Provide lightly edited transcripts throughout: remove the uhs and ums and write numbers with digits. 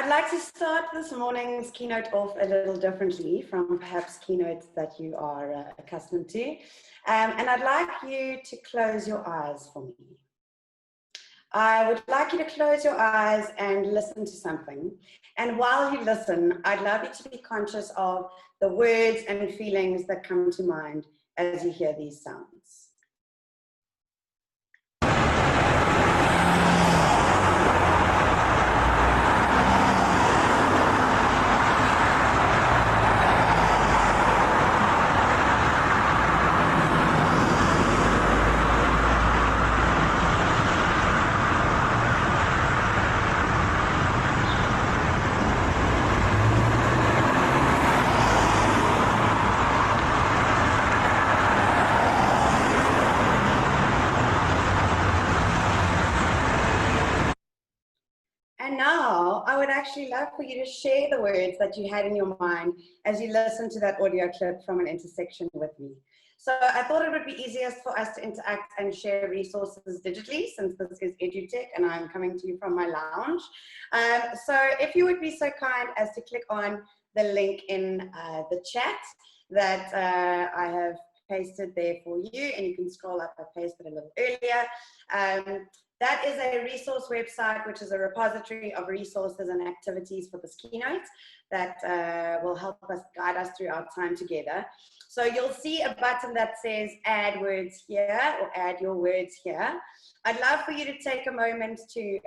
I'd like to start this morning's keynote off a little differently from perhaps keynotes that you are accustomed to. And I'd like you to close your eyes for me. I would like you to close your eyes and listen to something. And while you listen, I'd love you to be conscious of the words and feelings that come to mind as you hear these sounds. And now I would actually love for you to share the words that you had in your mind as you listen to that audio clip from an intersection with me. So I thought it would be easiest for us to interact and share resources digitally, since this is EduTech and I'm coming to you from my lounge. So if you would be so kind as to click on the link in the chat that I have pasted there for you, and you can scroll up, I pasted a little earlier. That is a resource website, which is a repository of resources and activities for this keynote that will help us guide us through our time together. So you'll see a button that says add words here, or add your words here. I'd love for you to take a moment to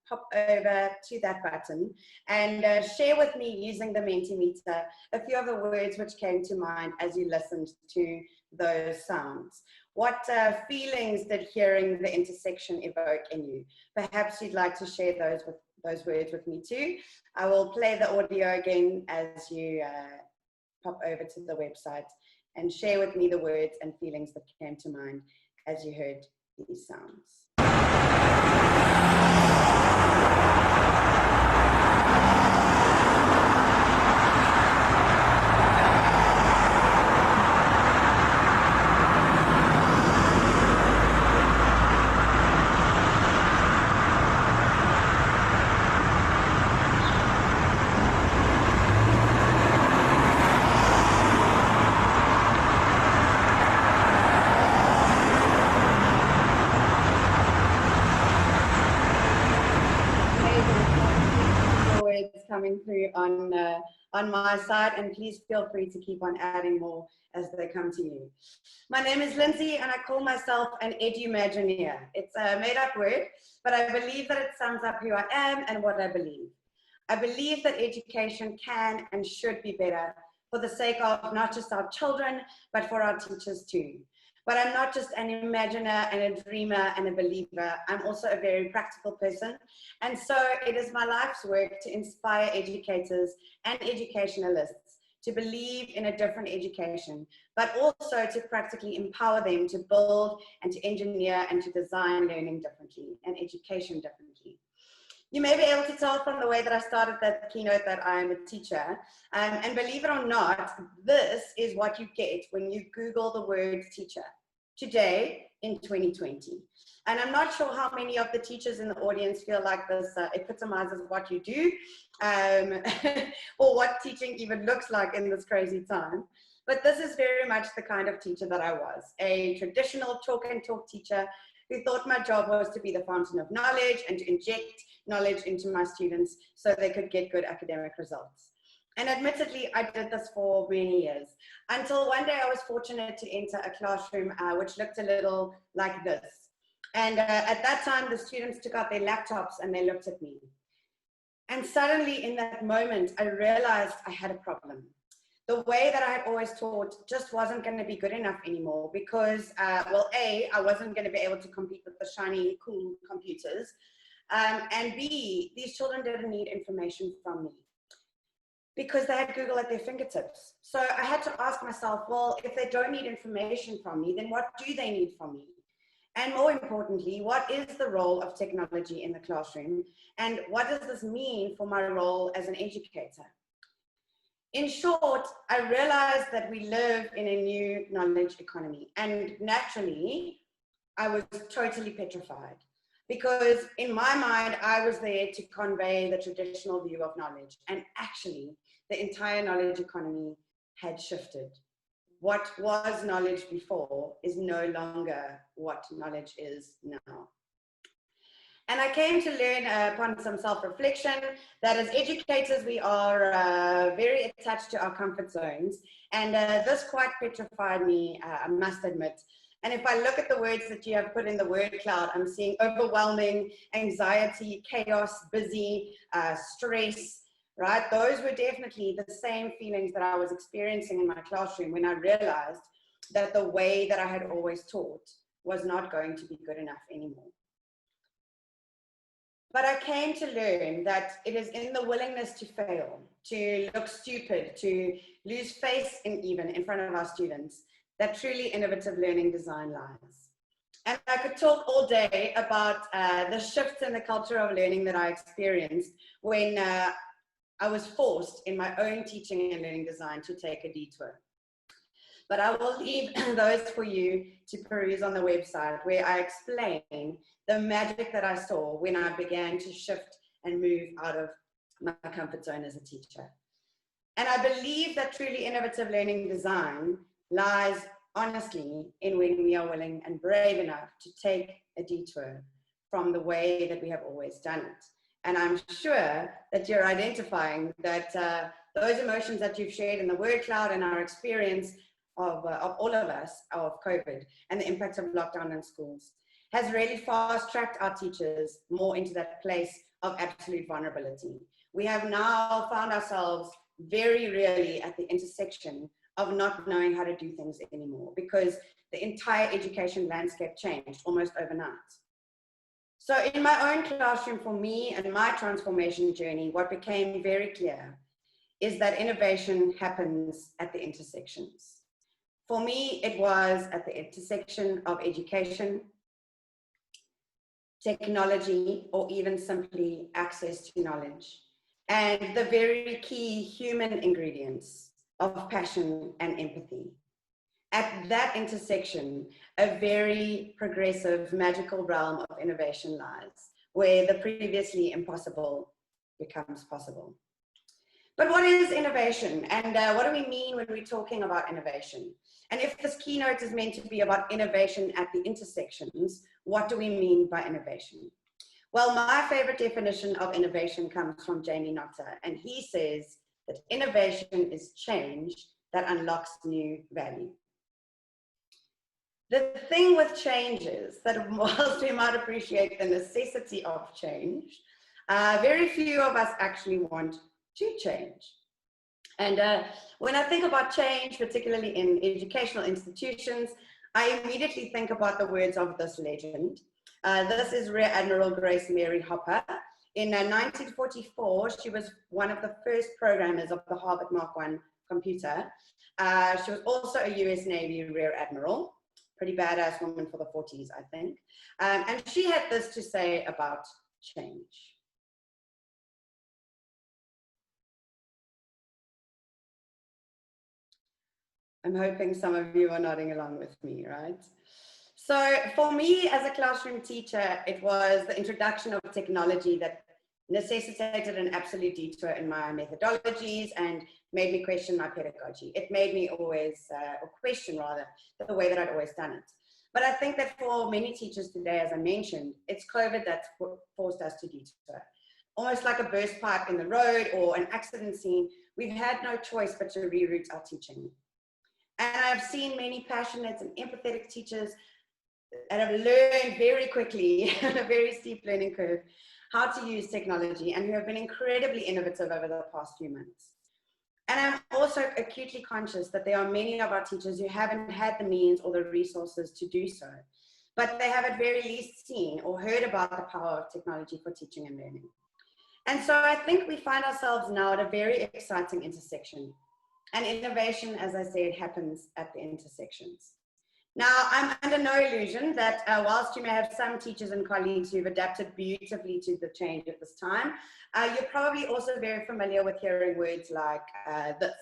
pop over to that button and share with me, using the Mentimeter, a few of the words which came to mind as you listened to those sounds. What feelings did hearing the intersection evoke in you? Perhaps you'd like to share those words with me too. I will play the audio again as you pop over to the website and share with me the words and feelings that came to mind as you heard these sounds. Coming through on my side, and please feel free to keep on adding more as they come to you. My name is Lindsay, and I call myself an Edu-Imagineer. It's a made-up word, but I believe that it sums up who I am and what I believe. I believe that education can and should be better for the sake of not just our children, but for our teachers too. But I'm not just an imaginer and a dreamer and a believer. I'm also a very practical person. And so it is my life's work to inspire educators and educationalists to believe in a different education, but also to practically empower them to build and to engineer and to design learning differently and education differently. You may be able to tell from the way that I started that keynote that I am a teacher. And believe it or not, this is what you get when you Google the word teacher today in 2020. And I'm not sure how many of the teachers in the audience feel like this epitomizes what you do, or what teaching even looks like in this crazy time. But this is very much the kind of teacher that I was, a traditional talk and talk teacher who thought my job was to be the fountain of knowledge and to inject knowledge into my students so they could get good academic results. And admittedly, I did this for many years, until one day I was fortunate to enter a classroom which looked a little like this. And at that time, the students took out their laptops and they looked at me. And suddenly in that moment, I realized I had a problem. The way that I had always taught just wasn't going to be good enough anymore because, well, A, I wasn't going to be able to compete with the shiny, cool computers. And B, these children didn't need information from me because they had Google at their fingertips. So I had to ask myself, well, if they don't need information from me, then what do they need from me? And more importantly, what is the role of technology in the classroom? And what does this mean for my role as an educator? In short, I realized that we live in a new knowledge economy, and naturally, I was totally petrified. Because in my mind, I was there to convey the traditional view of knowledge. And actually, the entire knowledge economy had shifted. What was knowledge before is no longer what knowledge is now. And I came to learn upon some self-reflection that as educators, we are very attached to our comfort zones. And this quite petrified me, I must admit. And if I look at the words that you have put in the word cloud, I'm seeing overwhelming, anxiety, chaos, busy, stress, right? Those were definitely the same feelings that I was experiencing in my classroom when I realized that the way that I had always taught was not going to be good enough anymore. But I came to learn that it is in the willingness to fail, to look stupid, to lose face even in front of our students, that truly innovative learning design lies. And I could talk all day about the shifts in the culture of learning that I experienced when I was forced in my own teaching and learning design to take a detour. But I will leave those for you to peruse on the website, where I explain the magic that I saw when I began to shift and move out of my comfort zone as a teacher. And I believe that truly innovative learning design lies honestly in when we are willing and brave enough to take a detour from the way that we have always done it. And I'm sure that you're identifying that those emotions that you've shared in the word cloud and our experience of all of us, of COVID and the impact of lockdown in schools, has really fast-tracked our teachers more into that place of absolute vulnerability. We have now found ourselves very rarely at the intersection of not knowing how to do things anymore, because the entire education landscape changed almost overnight. So in my own classroom, for me and my transformation journey, what became very clear is that innovation happens at the intersections. For me, it was at the intersection of education, technology, or even simply access to knowledge, and the very key human ingredients of passion and empathy. At that intersection, a very progressive, magical realm of innovation lies, where the previously impossible becomes possible. But what is innovation? And what do we mean when we're talking about innovation? And if this keynote is meant to be about innovation at the intersections, what do we mean by innovation? Well, my favorite definition of innovation comes from Jamie Notter, and he says that innovation is change that unlocks new value. The thing with change is that whilst we might appreciate the necessity of change, very few of us actually want to change. And when I think about change, particularly in educational institutions, I immediately think about the words of this legend. This is Rear Admiral Grace Mary Hopper. In 1944, she was one of the first programmers of the Harvard Mark I computer. She was also a US Navy Rear Admiral, pretty badass woman for the 40s, I think. And she had this to say about change. I'm hoping some of you are nodding along with me, right? So for me as a classroom teacher, it was the introduction of technology that necessitated an absolute detour in my methodologies and made me question my pedagogy. It made me always, or question rather, the way that I'd always done it. But I think that for many teachers today, as I mentioned, it's COVID that's forced us to detour. Almost like a burst pipe in the road or an accident scene, we've had no choice but to reroute our teaching. And I've seen many passionate and empathetic teachers that have learned very quickly on a very steep learning curve how to use technology and who have been incredibly innovative over the past few months. And I'm also acutely conscious that there are many of our teachers who haven't had the means or the resources to do so, but they have at very least seen or heard about the power of technology for teaching and learning. And so I think we find ourselves now at a very exciting intersection. And innovation, as I said, happens at the intersections. Now, I'm under no illusion that whilst you may have some teachers and colleagues who've adapted beautifully to the change at this time, you're probably also very familiar with hearing words like this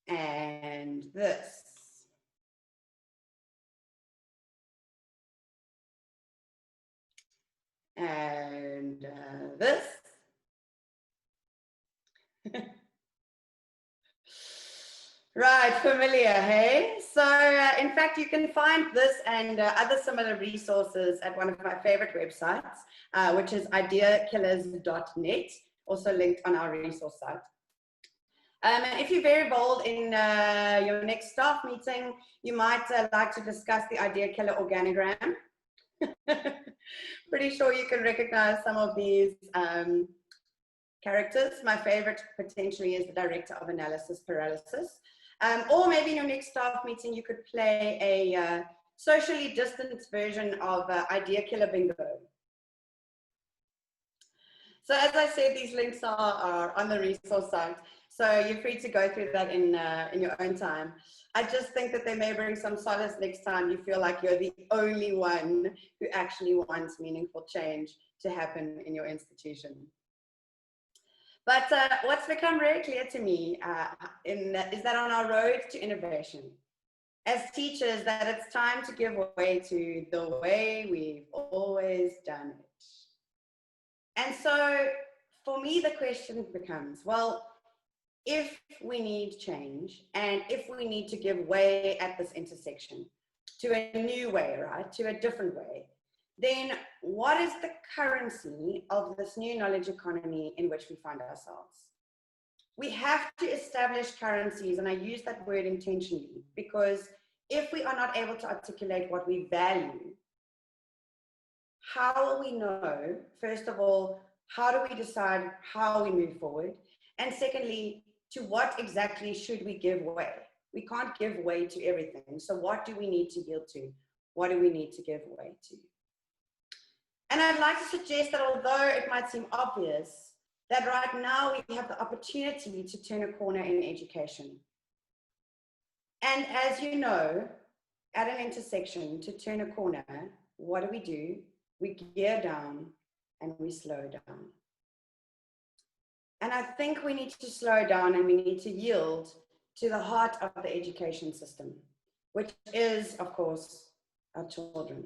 and this and this. Right, familiar, hey? So in fact, you can find this and other similar resources at one of my favorite websites, which is ideakillers.net, also linked on our resource site. If you're very bold in your next staff meeting, you might like to discuss the Idea Killer organogram. Pretty sure you can recognize some of these characters. My favorite potentially is the director of analysis paralysis. Or maybe in your next staff meeting, you could play a socially distanced version of Idea Killer Bingo. So as I said, these links are on the resource site. So you're free to go through that in your own time. I just think that they may bring some solace next time you feel like you're the only one who actually wants meaningful change to happen in your institution. But what's become very clear to me is that on our road to innovation, as teachers, that it's time to give way to the way we've always done it. And so for me, the question becomes, well, if we need change and if we need to give way at this intersection to a new way, right, to a different way, then what is the currency of this new knowledge economy in which we find ourselves? We have to establish currencies, and I use that word intentionally, because if we are not able to articulate what we value, how will we know, first of all, how do we decide how we move forward? And secondly, to what exactly should we give way? We can't give way to everything. So what do we need to yield to? What do we need to give way to? And I'd like to suggest that although it might seem obvious, that right now we have the opportunity to turn a corner in education. And as you know, at an intersection, to turn a corner, what do? We gear down and we slow down. And I think we need to slow down and we need to yield to the heart of the education system, which is, of course, our children.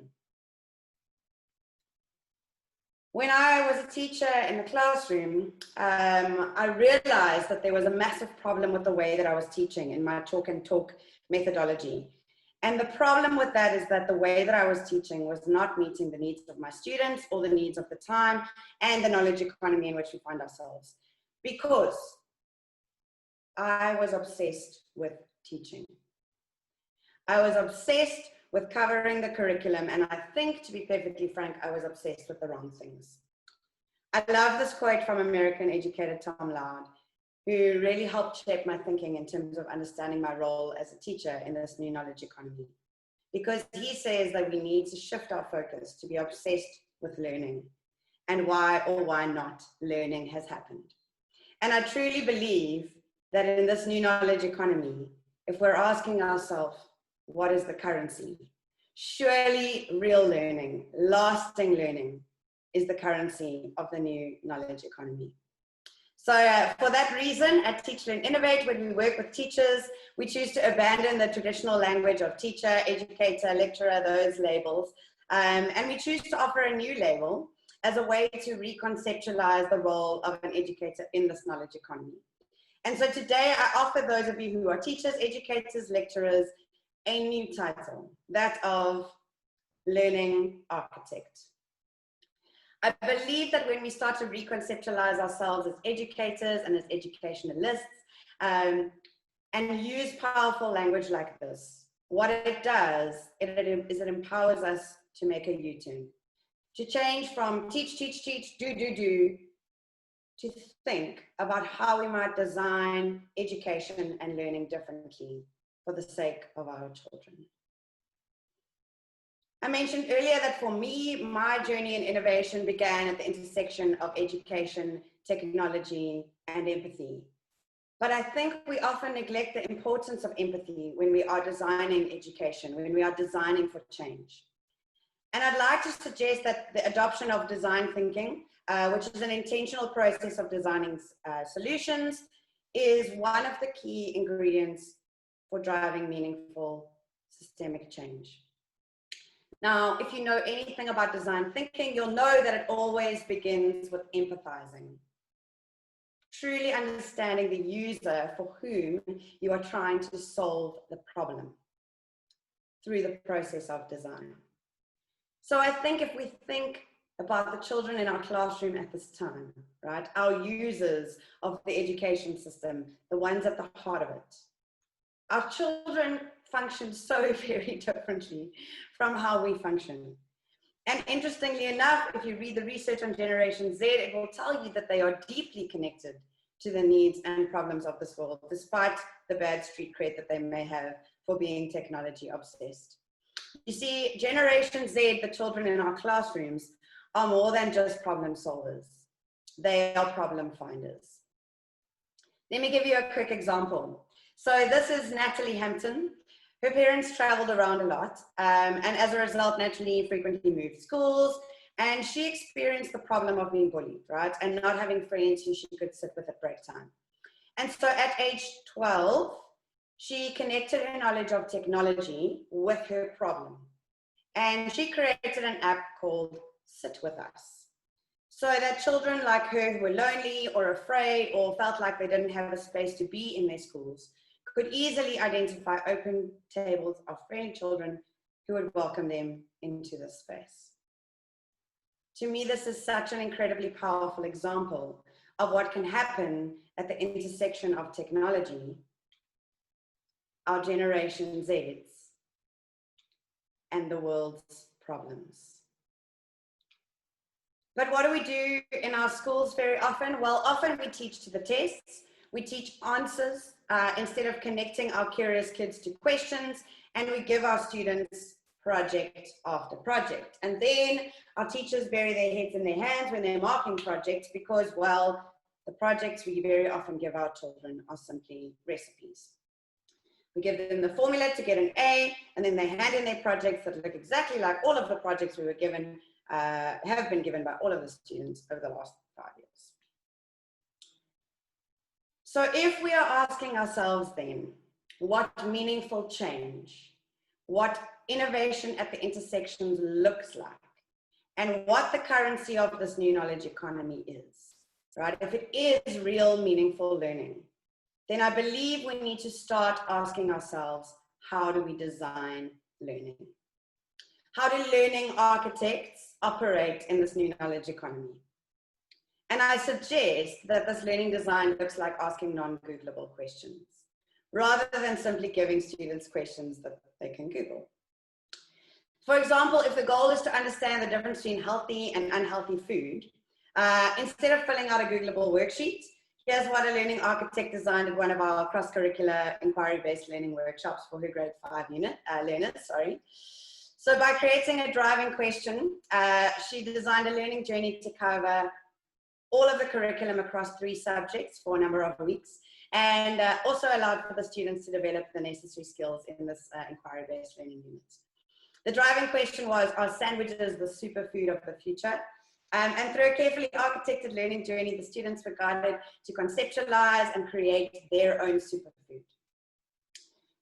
When I was a teacher in the classroom, I realized that there was a massive problem with the way that I was teaching in my talk and talk methodology. And the problem with that is that the way that I was teaching was not meeting the needs of my students or the needs of the time and the knowledge economy in which we find ourselves. Because I was obsessed with teaching. I was obsessed with covering the curriculum, and I think, to be perfectly frank, I was obsessed with the wrong things. I love this quote from American educator Tom Loud, who really helped shape my thinking in terms of understanding my role as a teacher in this new knowledge economy. Because he says that we need to shift our focus to be obsessed with learning and why or why not learning has happened. And I truly believe that in this new knowledge economy, if we're asking ourselves, what is the currency? Surely real learning, lasting learning is the currency of the new knowledge economy. So for that reason, at Teach, Learn, Innovate, when we work with teachers, we choose to abandon the traditional language of teacher, educator, lecturer, those labels, and we choose to offer a new label as a way to reconceptualize the role of an educator in this knowledge economy. And so today I offer those of you who are teachers, educators, lecturers, a new title, that of Learning Architect. I believe that when we start to reconceptualize ourselves as educators and as educationalists, and use powerful language like this, what it does is it empowers us to make a U-turn, to change from teach, teach, teach, do, to think about how we might design education and learning differently for the sake of our children. I mentioned earlier that for me, my journey in innovation began at the intersection of education, technology, and empathy. But I think we often neglect the importance of empathy when we are designing education, when we are designing for change. And I'd like to suggest that the adoption of design thinking, which is an intentional process of designing solutions, is one of the key ingredients for driving meaningful systemic change. Now, if you know anything about design thinking, you'll know that it always begins with empathizing. Truly understanding the user for whom you are trying to solve the problem through the process of design. So I think if we think about the children in our classroom at this time, right, our users of the education system, the ones at the heart of it, our children function so very differently from how we function. And interestingly enough, if you read the research on Generation Z, it will tell you that they are deeply connected to the needs and problems of this world, despite the bad street cred that they may have for being technology obsessed. You see, Generation Z, the children in our classrooms, are more than just problem solvers. They are problem finders. Let me give you a quick example. So this is Natalie Hampton. Her parents traveled around a lot, and as a result, naturally, frequently moved schools, and she experienced the problem of being bullied, right? And not having friends who she could sit with at break time. And so at age 12, she connected her knowledge of technology with her problem. And she created an app called Sit With Us, so that children like her who were lonely or afraid or felt like they didn't have a space to be in their schools could easily identify open tables of friendly children who would welcome them into this space. To me, this is such an incredibly powerful example of what can happen at the intersection of technology, our Generation Zs, and the world's problems. But what do we do in our schools very often? Well, often we teach to the tests, we teach answers instead of connecting our curious kids to questions, and we give our students project after project. And then our teachers bury their heads in their hands when they're marking projects because, well, the projects we very often give our children are simply recipes. We give them the formula to get an A, and then they hand in their projects that look exactly like all of the projects we were given, have been given by all of the students over the last 5 years. So if we are asking ourselves then, what meaningful change, what innovation at the intersections looks like, and what the currency of this new knowledge economy is, right? If it is real meaningful learning, then I believe we need to start asking ourselves, how do we design learning? How do learning architects operate in this new knowledge economy? And I suggest that this learning design looks like asking non-Googleable questions, rather than simply giving students questions that they can Google. For example, if the goal is to understand the difference between healthy and unhealthy food, instead of filling out a Googleable worksheet, here's what a learning architect designed at one of our cross-curricular inquiry-based learning workshops for her grade 5 learners. So by creating a driving question, she designed a learning journey to cover all of the curriculum across 3 subjects for a number of weeks, and also allowed for the students to develop the necessary skills in this inquiry-based learning unit. The driving question was, are sandwiches the superfood of the future? And through a carefully architected learning journey, the students were guided to conceptualize and create their own superfood.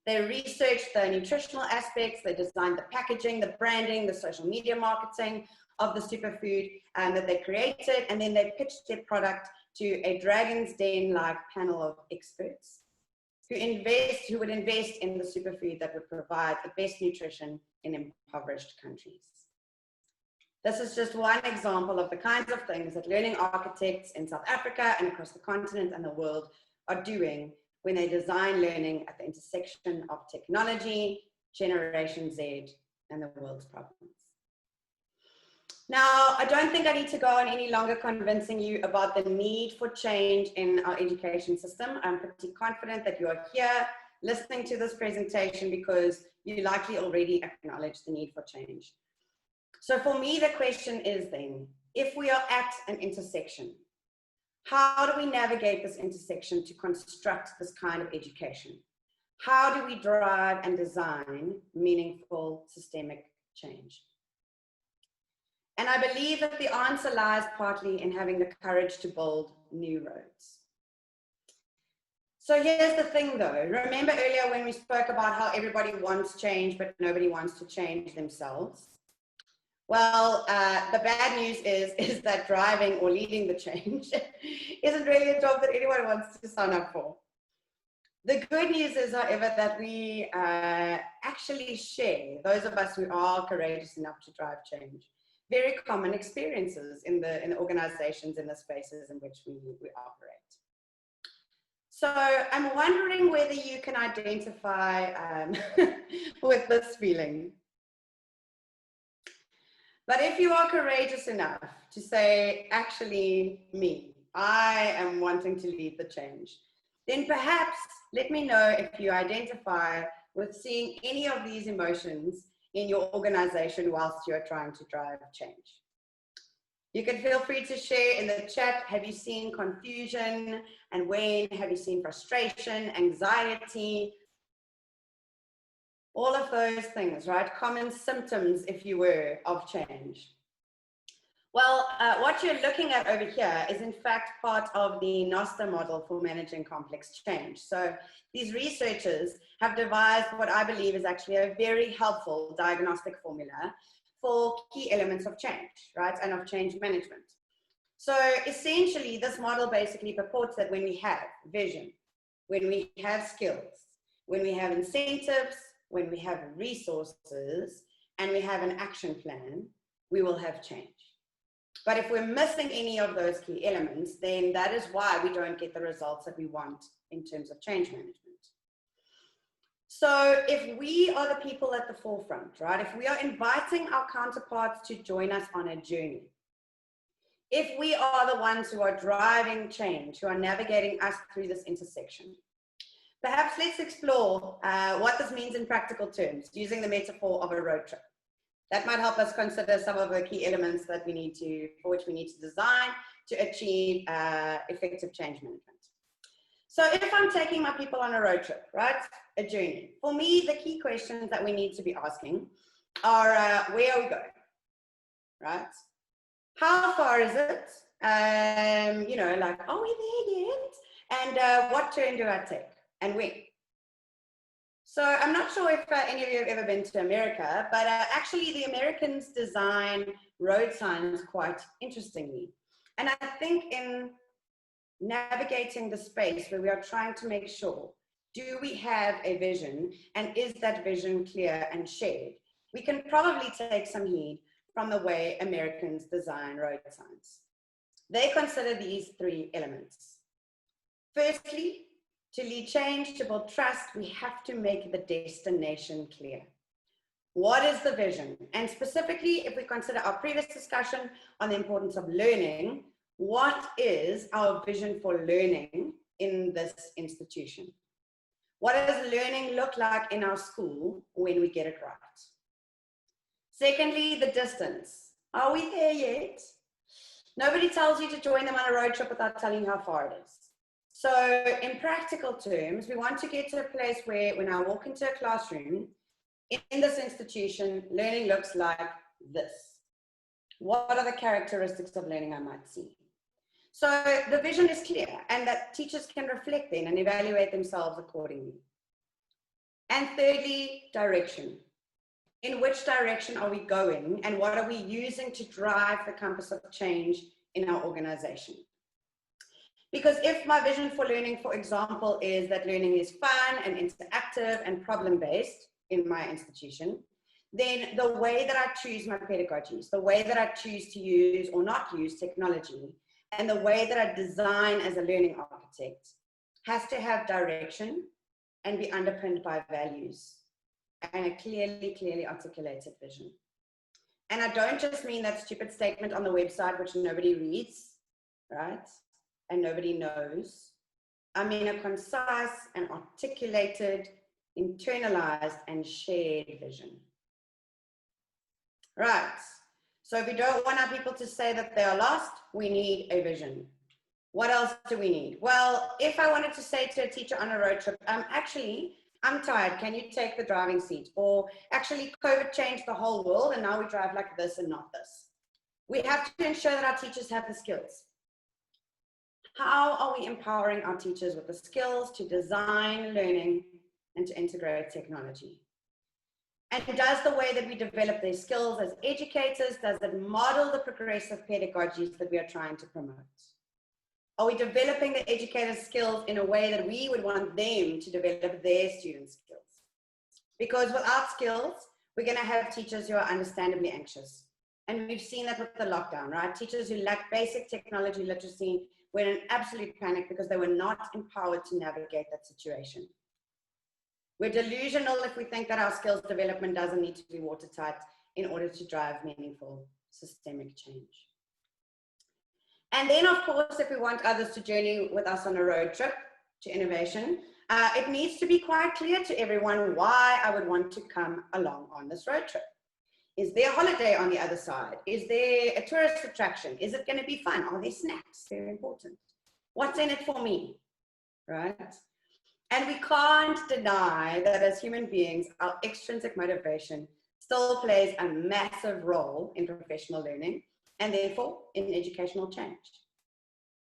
They researched the nutritional aspects, they designed the packaging, the branding, the social media marketing of the superfood that they created, and then they pitched their product to a Dragon's Den-like panel of experts who would invest in the superfood that would provide the best nutrition in impoverished countries. This is just one example of the kinds of things that learning architects in South Africa and across the continent and the world are doing when they design learning at the intersection of technology, Generation Z, and the world's problems. Now, I don't think I need to go on any longer convincing you about the need for change in our education system. I'm pretty confident that you are here listening to this presentation because you likely already acknowledge the need for change. So for me, the question is then, if we are at an intersection, how do we navigate this intersection to construct this kind of education? How do we drive and design meaningful systemic change? And I believe that the answer lies partly in having the courage to build new roads. So here's the thing though, remember earlier when we spoke about how everybody wants change, but nobody wants to change themselves? Well, the bad news is that driving or leading the change isn't really a job that anyone wants to sign up for. The good news is, however, that we actually share, those of us who are courageous enough to drive change, very common experiences in the organizations, in the spaces in which we operate. So I'm wondering whether you can identify with this feeling. But if you are courageous enough to say, actually, me, I am wanting to lead the change, then perhaps let me know if you identify with seeing any of these emotions in your organization whilst you're trying to drive change. You can feel free to share in the chat. Have you seen confusion? And when have you seen frustration, anxiety? All of those things, right? Common symptoms, if you were, of change. Well, what you're looking at over here is in fact part of the NOSTA model for managing complex change. So these researchers have devised what I believe is actually a very helpful diagnostic formula for key elements of change, right, and of change management. So essentially, this model basically purports that when we have vision, when we have skills, when we have incentives, when we have resources, and we have an action plan, we will have change. But if we're missing any of those key elements, then that is why we don't get the results that we want in terms of change management. So if we are the people at the forefront, right, if we are inviting our counterparts to join us on a journey, if we are the ones who are driving change, who are navigating us through this intersection, perhaps let's explore what this means in practical terms, using the metaphor of a road trip. That might help us consider some of the key elements that we need to, for which we need to design to achieve effective change management. So if I'm taking my people on a road trip, right, a journey, for me, the key questions that we need to be asking are, where are we going, right? How far is it? You know, like, are we there yet? And what turn do I take and when? So I'm not sure if any of you have ever been to America, but actually the Americans design road signs quite interestingly. And I think in navigating the space where we are trying to make sure, do we have a vision and is that vision clear and shared? We can probably take some heed from the way Americans design road signs. They consider these three elements. Firstly, to lead change, to build trust, we have to make the destination clear. What is the vision? And specifically, if we consider our previous discussion on the importance of learning, what is our vision for learning in this institution? What does learning look like in our school when we get it right? Secondly, the distance. Are we there yet? Nobody tells you to join them on a road trip without telling you how far it is. So in practical terms, we want to get to a place where when I walk into a classroom, in this institution, learning looks like this. What are the characteristics of learning I might see? So the vision is clear and that teachers can reflect then and evaluate themselves accordingly. And thirdly, direction. In which direction are we going and what are we using to drive the compass of change in our organization? Because if my vision for learning, for example, is that learning is fun and interactive and problem-based in my institution, then the way that I choose my pedagogies, the way that I choose to use or not use technology, and the way that I design as a learning architect has to have direction and be underpinned by values and a clearly articulated vision. And I don't just mean that stupid statement on the website which nobody reads, right? And nobody knows. I mean a concise and articulated, internalized and shared vision. Right, so if we don't want our people to say that they are lost, we need a vision. What else do we need? Well, if I wanted to say to a teacher on a road trip, actually, I'm tired, can you take the driving seat? Or actually, COVID changed the whole world and now we drive like this and not this. We have to ensure that our teachers have the skills. How are we empowering our teachers with the skills to design learning and to integrate technology? And does the way that we develop their skills as educators, does it model the progressive pedagogies that we are trying to promote? Are we developing the educators' skills in a way that we would want them to develop their students' skills? Because without skills, we're going to have teachers who are understandably anxious. And we've seen that with the lockdown, right? Teachers who lack basic technology literacy were in absolute panic because they were not empowered to navigate that situation. We're delusional if we think that our skills development doesn't need to be watertight in order to drive meaningful systemic change. And then, of course, if we want others to journey with us on a road trip to innovation, it needs to be quite clear to everyone why I would want to come along on this road trip. Is there a holiday on the other side? Is there a tourist attraction? Is it going to be fun? Are there snacks? Very important. What's in it for me, right? And we can't deny that as human beings, our extrinsic motivation still plays a massive role in professional learning and therefore in educational change.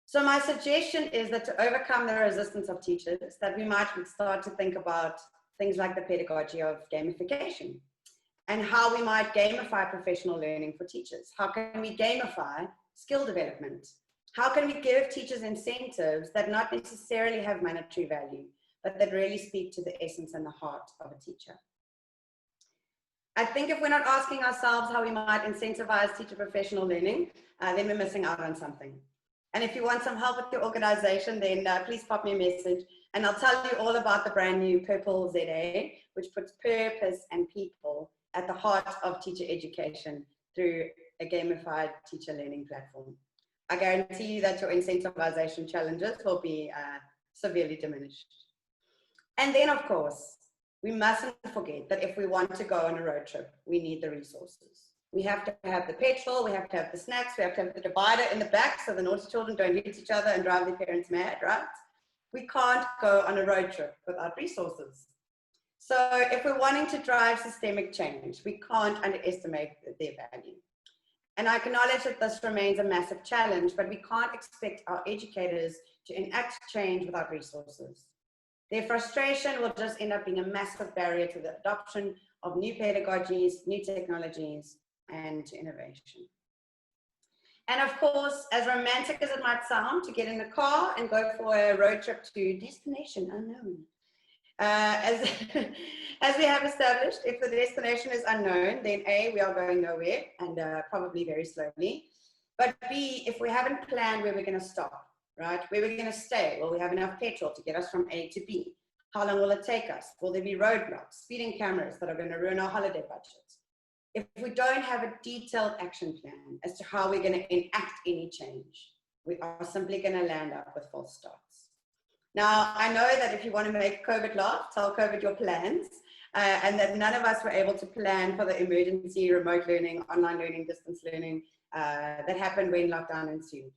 So my suggestion is that to overcome the resistance of teachers, that we might start to think about things like the pedagogy of gamification and how we might gamify professional learning for teachers. How can we gamify skill development? How can we give teachers incentives that not necessarily have monetary value, but that really speak to the essence and the heart of a teacher? I think if we're not asking ourselves how we might incentivize teacher professional learning, then we're missing out on something. And if you want some help with your organization, then please pop me a message and I'll tell you all about the brand new Purple ZA, which puts purpose and people at the heart of teacher education through a gamified teacher learning platform. I guarantee you that your incentivization challenges will be severely diminished. And then, of course, we mustn't forget that if we want to go on a road trip, we need the resources. We have to have the petrol, we have to have the snacks, we have to have the divider in the back so the naughty children don't hit each other and drive their parents mad, right? We can't go on a road trip without resources. So if we're wanting to drive systemic change, we can't underestimate their value. And I acknowledge that this remains a massive challenge, but we can't expect our educators to enact change without resources. Their frustration will just end up being a massive barrier to the adoption of new pedagogies, new technologies, and to innovation. And of course, as romantic as it might sound to get in the car and go for a road trip to destination unknown, as we have established, if the destination is unknown, then A, we are going nowhere and probably very slowly. But B, if we haven't planned where we're going to stop, right? Where we're going to stay? Will we have enough petrol to get us from A to B? How long will it take us? Will there be roadblocks, speeding cameras that are going to ruin our holiday budget? If we don't have a detailed action plan as to how we're going to enact any change, we are simply going to land up with false starts. Now, I know that if you want to make COVID laugh, tell COVID your plans, and that none of us were able to plan for the emergency remote learning, online learning, distance learning that happened when lockdown ensued.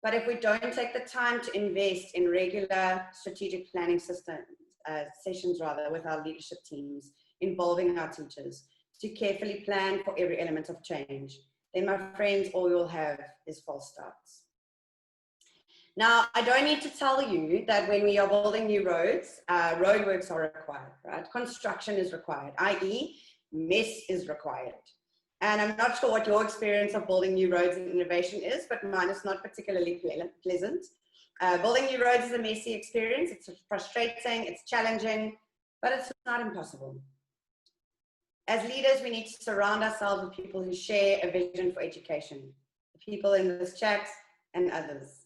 But if we don't take the time to invest in regular strategic planning sessions with our leadership teams, involving our teachers, to carefully plan for every element of change, then my friends, all you'll have is false starts. Now, I don't need to tell you that when we are building new roads, roadworks are required, right? Construction is required, i.e. mess is required. And I'm not sure what your experience of building new roads and innovation is, but mine is not particularly pleasant. Building new roads is a messy experience. It's frustrating, it's challenging, but it's not impossible. As leaders, we need to surround ourselves with people who share a vision for education, the people in this chat and others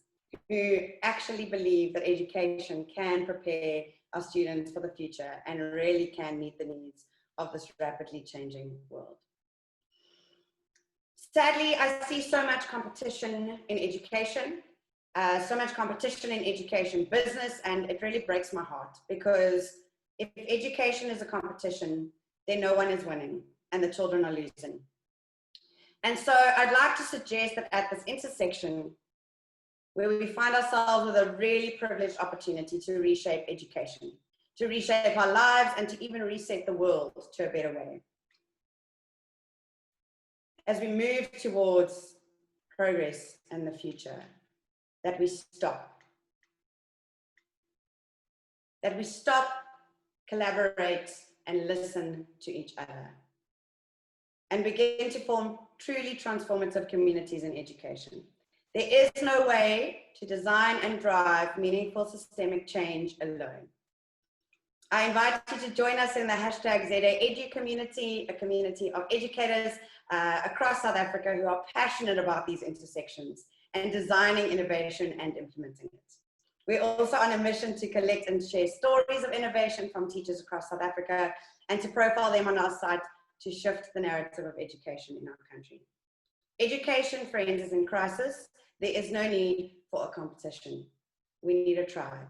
who actually believe that education can prepare our students for the future and really can meet the needs of this rapidly changing world. Sadly, I see so much competition in education, so much competition in education business, and it really breaks my heart because if education is a competition, then no one is winning and the children are losing. And so I'd like to suggest that at this intersection, where we find ourselves with a really privileged opportunity to reshape education, to reshape our lives, and to even reset the world to a better way. As we move towards progress in the future, that we stop, collaborate, and listen to each other, and begin to form truly transformative communities in education. There is no way to design and drive meaningful systemic change alone. I invite you to join us in the hashtag ZAEdu community, a community of educators across South Africa who are passionate about these intersections and designing innovation and implementing it. We're also on a mission to collect and share stories of innovation from teachers across South Africa and to profile them on our site to shift the narrative of education in our country. Education, friends, is in crisis. There is no need for a competition. We need a tribe.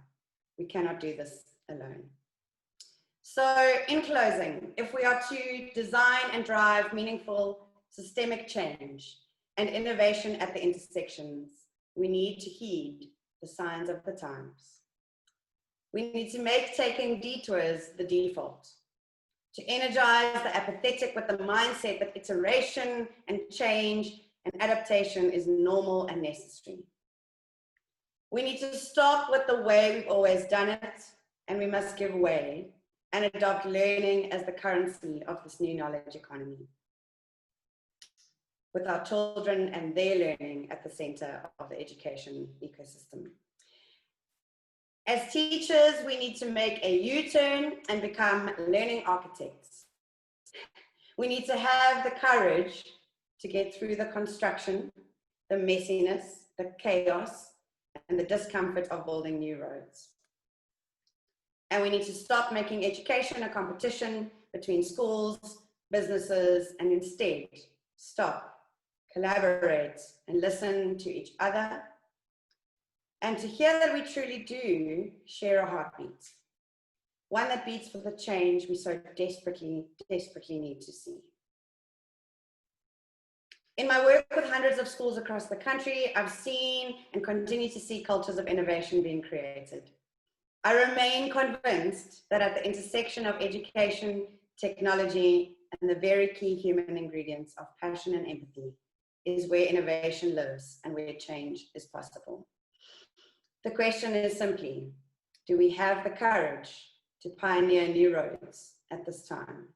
We cannot do this alone. So in closing, if we are to design and drive meaningful systemic change and innovation at the intersections, we need to heed the signs of the times. We need to make taking detours the default, to energize the apathetic with the mindset that iteration and change and adaptation is normal and necessary. We need to stop with the way we've always done it, and we must give way and adopt learning as the currency of this new knowledge economy, with our children and their learning at the center of the education ecosystem. As teachers, we need to make a U-turn and become learning architects. We need to have the courage to get through the construction, the messiness, the chaos, and the discomfort of building new roads. And we need to stop making education a competition between schools, businesses, and instead stop, collaborate, and listen to each other, and to hear that we truly do share a heartbeat, one that beats for the change we so desperately, desperately need to see. In my work with hundreds of schools across the country, I've seen and continue to see cultures of innovation being created. I remain convinced that at the intersection of education, technology, and the very key human ingredients of passion and empathy is where innovation lives and where change is possible. The question is simply, do we have the courage to pioneer new roads at this time,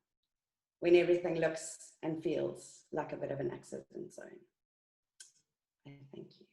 when everything looks and feels like a bit of an accident zone? Thank you.